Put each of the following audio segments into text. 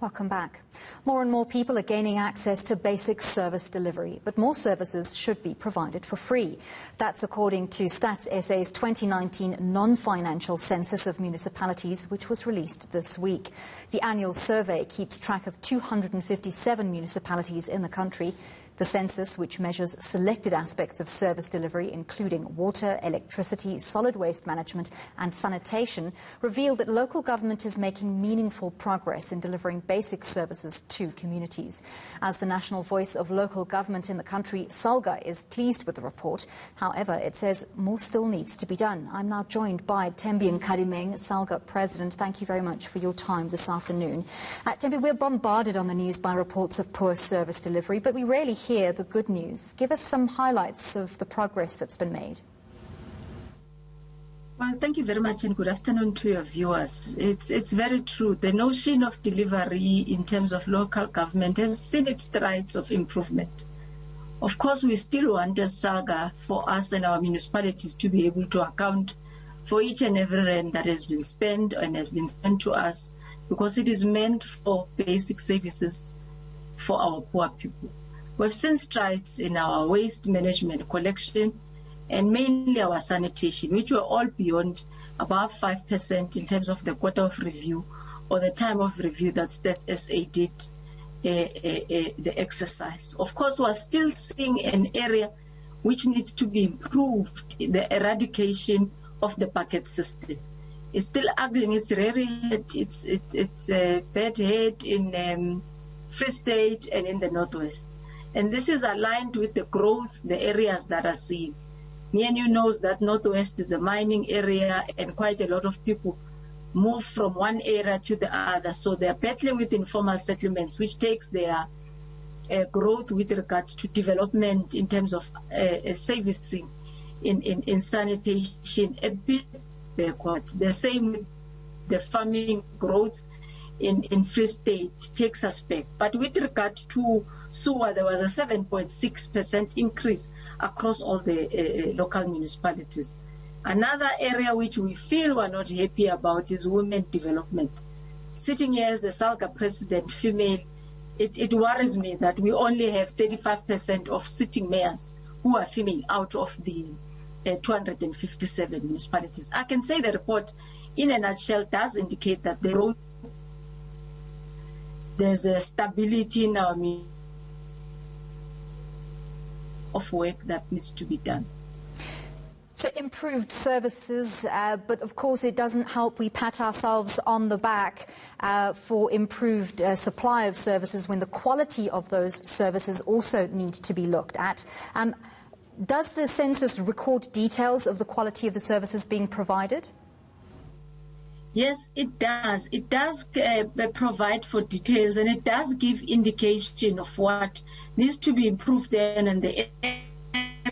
Welcome back. More and more people are gaining access to basic service delivery, but more services should be provided for free. That's according to Stats SA's 2019 non-financial census of municipalities, which was released this week. The annual survey keeps track of 257 municipalities in the country. The census, which measures selected aspects of service delivery, including water, electricity, solid waste management and sanitation, revealed that local government is making meaningful progress in delivering basic services to communities. As the national voice of local government in the country, SALGA is pleased with the report. However, it says more still needs to be done. I'm now joined by Thembi Nkadimeng, SALGA President. Thank you very much for your time this afternoon. Thembi, we're bombarded on the news by reports of poor service delivery, but we rarely hear the good news. Give us some highlights of the progress that's been made. Well, thank you very much and good afternoon to your viewers. It's very true. The notion of delivery in terms of local government has seen its strides of improvement. Of course, we still want as SALGA for us and our municipalities to be able to account for each and every rand that has been spent and has been sent to us, because it is meant for basic services for our poor people. We've seen strides in our waste management collection and mainly our sanitation, which were all beyond above 5% in terms of the quarter of review or the time of review that Stats SA did the exercise. Of course, we're still seeing an area which needs to be improved, the eradication of the bucket system. It's still ugly in its rear head, it's a bad head in Free State and in the Northwest. And this is aligned with the growth, the areas that are seen. Me and you knows that Northwest is a mining area and quite a lot of people move from one area to the other. So they're battling with informal settlements, which takes their growth with regards to development in terms of servicing in sanitation a bit backward. The same with the farming growth in Free State takes us back. But with regard to sewer, there was a 7.6% increase across all the local municipalities. Another area which we feel we're not happy about is women development. Sitting here as the SALGA president, female, it worries me that we only have 35% of sitting mayors who are female out of the 257 municipalities. I can say the report, in a nutshell, does indicate that there's a stability in our of work that needs to be done. So improved services, but of course it doesn't help we pat ourselves on the back for improved supply of services when the quality of those services also need to be looked at. Does the census record details of the quality of the services being provided? Yes, it does. It does provide for details, and it does give indication of what needs to be improved then and the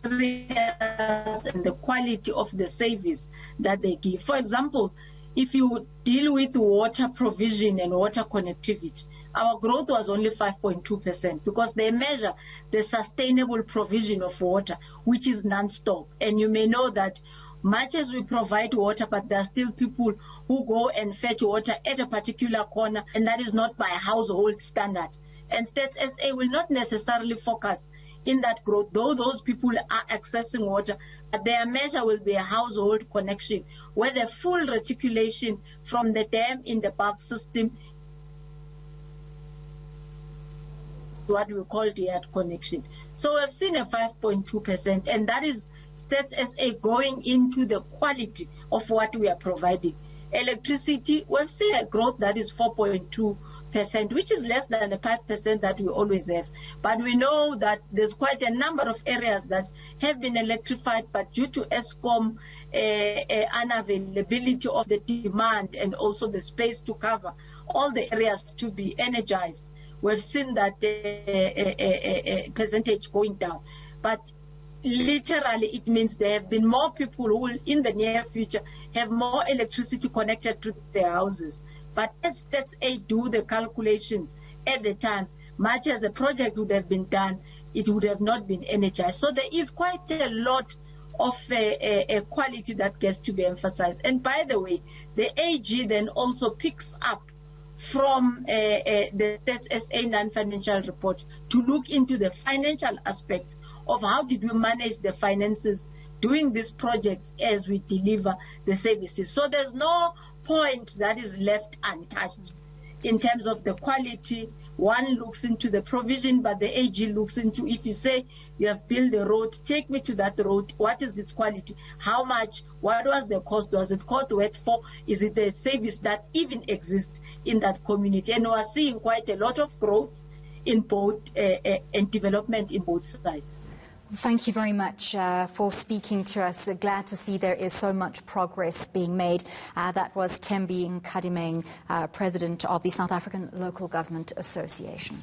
areas and the quality of the service that they give. For example, if you deal with water provision and water connectivity, our growth was only 5.2% because they measure the sustainable provision of water, which is non-stop. And you may know that much as we provide water, but there are still people who go and fetch water at a particular corner, and that is not by household standard. And Stats SA will not necessarily focus in that growth, though those people are accessing water, but their measure will be a household connection, where the full reticulation from the dam in the bulk system, what we call the yard connection. So we've seen a 5.2%, and that is Stats SA going into the quality of what we are providing. Electricity, we've seen a growth that is 4.2%, which is less than the 5% that we always have. But we know that there's quite a number of areas that have been electrified, but due to ESCOM unavailability of the demand and also the space to cover all the areas to be energized, we've seen that percentage going down. But literally, it means there have been more people who will, in the near future, have more electricity connected to their houses. But as Stats A do the calculations at the time, much as a project would have been done, it would have not been energized. So there is quite a lot of a quality that gets to be emphasized. And by the way, the AG then also picks up from the Stats SA non-financial report to look into the financial aspects of how did we manage the finances doing these projects as we deliver the services. So there's no point that is left untouched in terms of the quality. One looks into the provision, but the AG looks into, if you say you have built a road, take me to that road. What is its quality? How much? What was the cost? Was it cost worth for? Is it a service that even exists in that community? And we are seeing quite a lot of growth in both and development in both sides. Thank you very much for speaking to us. Glad to see there is so much progress being made. That was Thembi Nkadimeng, President of the South African Local Government Association.